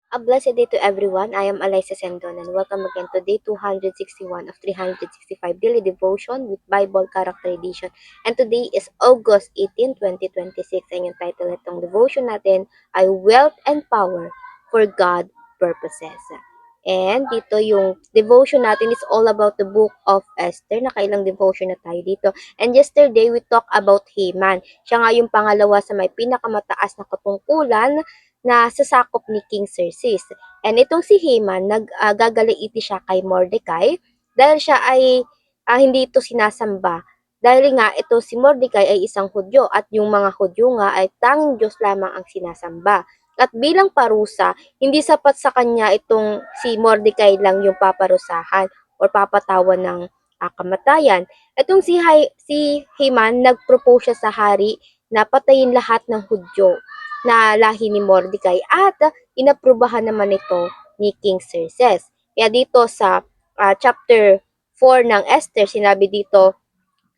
A blessed day to everyone. I am Eliza Sendon and welcome again to day 261 of 365 daily devotion with Bible Character Edition. And today is August 18, 2026 and yung title itong devotion natin ay Wealth and Power for God Purposes. And dito yung devotion natin is all about the book of Esther. Nakailang devotion na tayo dito. And yesterday we talked about Haman. Siya nga yung pangalawa sa may pinakamataas na katungkulan na sasakop ni King Xerxes. And itong si Haman, gagalaiti siya kay Mordecai dahil siya ay hindi ito sinasamba. Dahil nga ito si Mordecai ay isang Hudyo at yung mga Hudyo nga ay tanging Diyos lamang ang sinasamba. At bilang parusa, hindi sapat sa kanya itong si Mordecai lang yung paparusahan o papatawan ng kamatayan. Itong si Haman, nag-propose siya sa hari na patayin lahat ng Hudyo na lahi ni Mordecai at inaprubahan naman ito ni King Xerxes. Kaya dito sa chapter 4 ng Esther, sinabi dito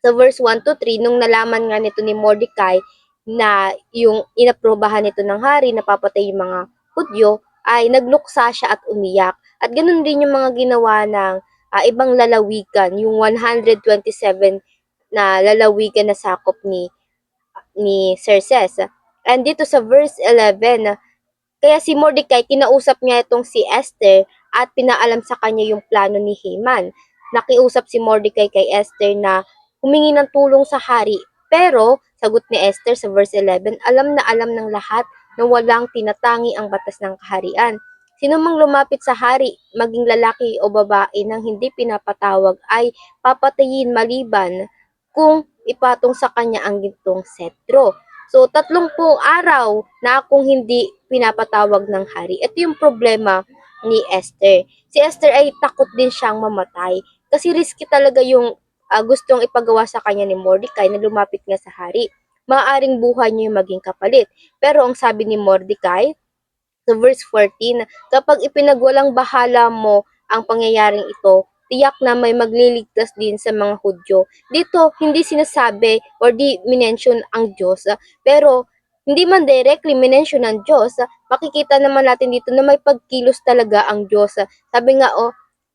sa verse 1 to 3, nung nalaman nga nito ni Mordecai na yung inaprubahan nito ng hari na papatay yung mga Hudyo, ay nagluksa siya at umiyak. At ganun din yung mga ginawa ng ibang lalawigan, yung 127 na lalawigan na sakop ni Xerxes. And dito sa verse 11, kaya si Mordecai, kinausap niya itong si Esther at pinaalam sa kanya yung plano ni Haman. Nakiusap si Mordecai kay Esther na humingi ng tulong sa hari. Pero, sagot ni Esther sa verse 11, alam na alam ng lahat na walang tinatangi ang batas ng kaharian. Sino mang lumapit sa hari, maging lalaki o babae nang hindi pinapatawag ay papatayin maliban kung ipatong sa kanya ang gintong setro. So, 30 araw na akong hindi pinapatawag ng hari. Ito yung problema ni Esther. Si Esther ay takot din siyang mamatay kasi risky talaga yung gustong ipagawa sa kanya ni Mordecai na lumapit nga sa hari. Maaaring buhay niya yung maging kapalit. Pero ang sabi ni Mordecai, sa verse 14, kapag ipinagwalang bahala mo ang pangyayaring ito, tiyak na may magliligtas din sa mga Hudyo. Dito, hindi sinasabi or di minention ang Diyos, pero hindi man directly minention ang Diyos, makikita naman natin dito na may pagkilos talaga ang Diyos. Sabi nga,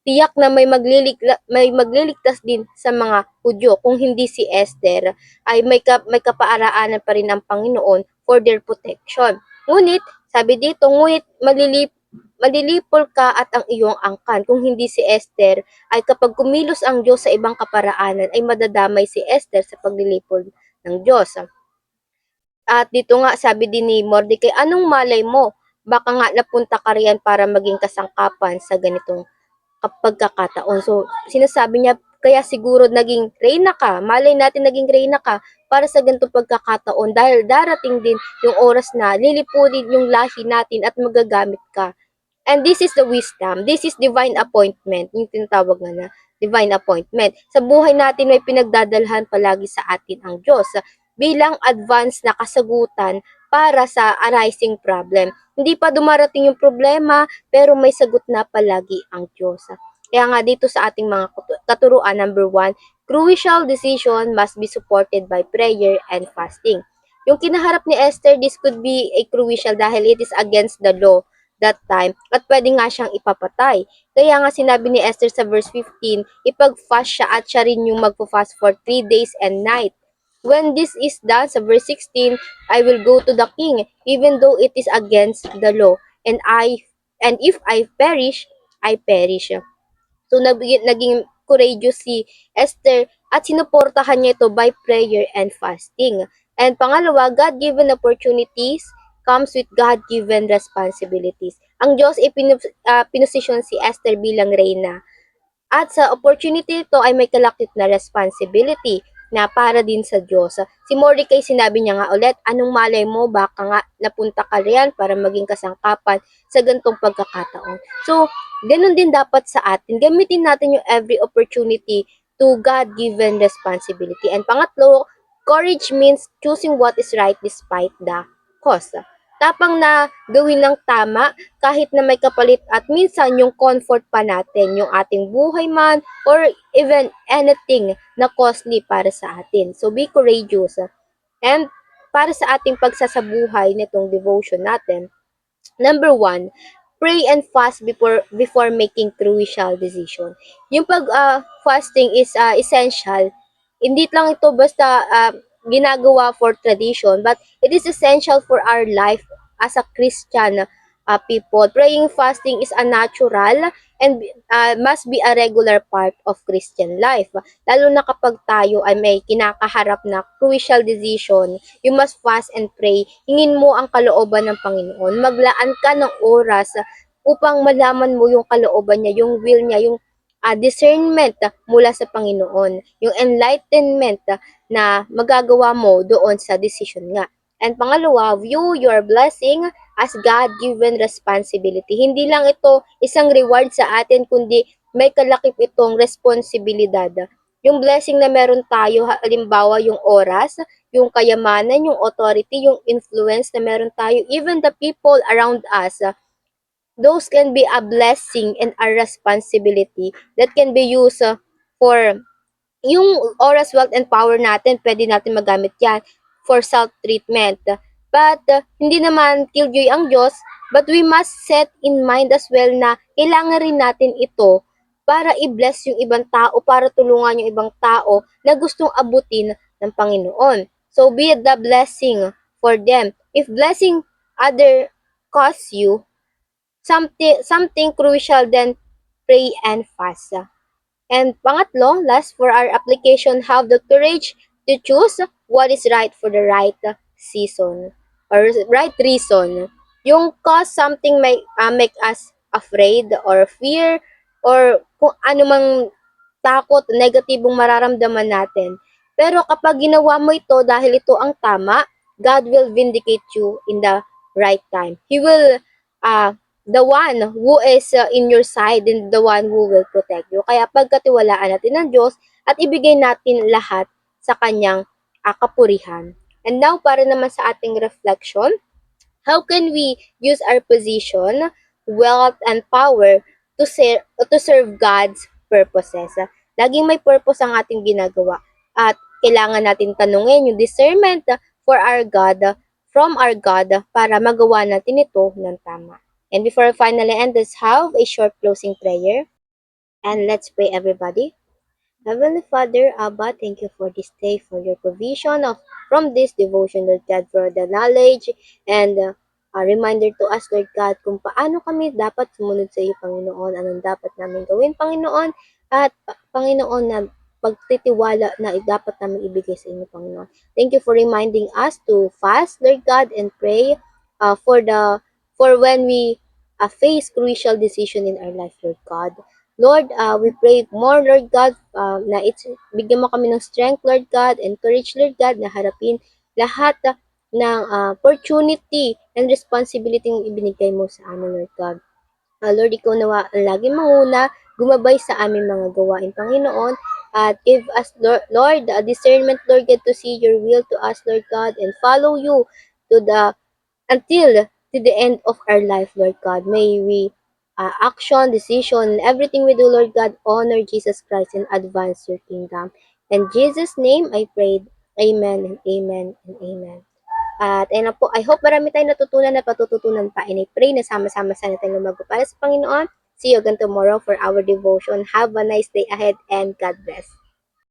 tiyak na may magliligtas din sa mga Hudyo. Kung hindi si Esther, ay may kapaaraanan pa rin ang Panginoon for their protection. Ngunit, sabi dito, ngunit malilipol ka at ang iyong angkan. Kung hindi si Esther, ay kapag kumilos ang Diyos sa ibang kaparaanan, ay madadamay si Esther sa paglilipol ng Diyos. At dito nga, sabi din ni Mordecai, anong malay mo? Baka nga napunta ka riyan para maging kasangkapan sa ganitong pagkakataon. So, sinasabi niya, kaya siguro naging reyna ka, malay natin naging reyna ka para sa ganitong pagkakataon dahil darating din yung oras na lilipunin yung lahi natin at magagamit ka. And this is the wisdom. This is divine appointment. Yung tinatawag nga na divine appointment. Sa buhay natin may pinagdadalhan palagi sa atin ang Diyos bilang advance na kasagutan para sa arising problem. Hindi pa dumarating yung problema, pero may sagot na palagi ang Diyos. Kaya nga dito sa ating mga katuruan, number 1, crucial decision must be supported by prayer and fasting. Yung kinaharap ni Esther, this could be a crucial dahil it is against the law that time at pwede nga siyang ipapatay. Kaya nga sinabi ni Esther sa verse 15, ipag-fast siya at siya rin yung magpo-fast for 3 days and night. When this is done, sa verse 16, I will go to the king, even though it is against the law, and if I perish, I perish. So, naging courageous si Esther at sinuportahan niya ito by prayer and fasting. And pangalawa, God-given opportunities comes with God-given responsibilities. Ang Diyos pinosisyon si Esther bilang reyna. At sa opportunity ito ay may kalakip na responsibility na para din sa Diyos. Si Mordecai, sinabi niya nga ulit, anong malay mo, baka nga napunta ka riyan para maging kasangkapan sa gantong pagkakataon. So, ganun din dapat sa atin. Gamitin natin yung every opportunity to God-given responsibility. And pangatlo, courage means choosing what is right despite the cost. Tapang na gawin ng tama kahit na may kapalit at minsan yung comfort pa natin, yung ating buhay man or even anything na costly para sa atin. So be courageous. And para sa ating pagsasabuhay nitong devotion natin, number 1, pray and fast before making crucial decision. Yung fasting is essential. Hindi lang ito basta ginagawa for tradition, but it is essential for our life as a Christian people. Praying fasting is a natural and must be a regular part of Christian life. Lalo na kapag tayo ay may kinakaharap na crucial decision, you must fast and pray. Hingin mo ang kalooban ng Panginoon. Maglaan ka ng oras upang malaman mo yung kalooban niya, yung will niya, yung discernment mula sa Panginoon, yung enlightenment na magagawa mo doon sa decision nga. And pangalawa, view your blessing as God-given responsibility. Hindi lang ito isang reward sa atin, kundi may kalakip itong responsibilidad. Yung blessing na meron tayo, halimbawa yung oras, yung kayamanan, yung authority, yung influence na meron tayo, even the people around us, those can be a blessing and a responsibility that can be used for yung oras, wealth, and power natin, pwede natin magamit yan for self-treatment. But, hindi naman killjoy ang Diyos, but we must set in mind as well na kailangan rin natin ito para i-bless yung ibang tao, para tulungan yung ibang tao na gustong abutin ng Panginoon. So, be the blessing for them. If blessing other cause you something crucial, then pray and fast. And pangatlo, last for our application, have the courage to choose what is right for the right season or right reason. Yung cause something may make us afraid or fear or kung ano mang takot, negatibong mararamdaman natin. Pero kapag ginawa mo ito dahil ito ang tama, God will vindicate you in the right time. He will the one who is in your side and the one who will protect you. Kaya pagkatiwalaan natin ng Diyos at ibigay natin lahat sa kanyang kapurihan. And now, para naman sa ating reflection, how can we use our position, wealth, and power to serve God's purposes? Laging may purpose ang ating ginagawa. At kailangan natin tanungin yung discernment for our God, from our God, para magawa natin ito ng tama. And before I finally end, let's have a short closing prayer. And let's pray, everybody. Heavenly Father, Abba, thank you for this day, for your provision of from this devotion, Lord God, for the knowledge and a reminder to us, Lord God, kung paano kami dapat sumunod sa iyo, Panginoon, anong dapat namin gawin, Panginoon, at Panginoon, na pagtitiwala na dapat namin ibigay sa inyo, Panginoon. Thank you for reminding us to fast, Lord God, and pray for when we face crucial decision in our life, Lord God. Lord, we pray more, Lord God, na bigyan mo kami ng strength, Lord God, and courage, Lord God, na harapin lahat ng opportunity and responsibility yung ibinigay mo sa amin, Lord God. Lord, ikaw nawa ang lagi manguna, gumabay sa aming mga gawain, Panginoon, at give us, Lord, the discernment, Lord God, to see your will to us, Lord God, and follow you to the until to the end of our life, Lord God. May we action, decision, everything we do, Lord God, honor Jesus Christ and advance your kingdom. In Jesus' name, I prayed. Amen and amen and amen. At ayun na po, I hope marami tayong natutunan na patututunan pa. And I pray na sama-sama sana tayong lumago para sa Panginoon. See you again tomorrow for our devotion. Have a nice day ahead and God bless.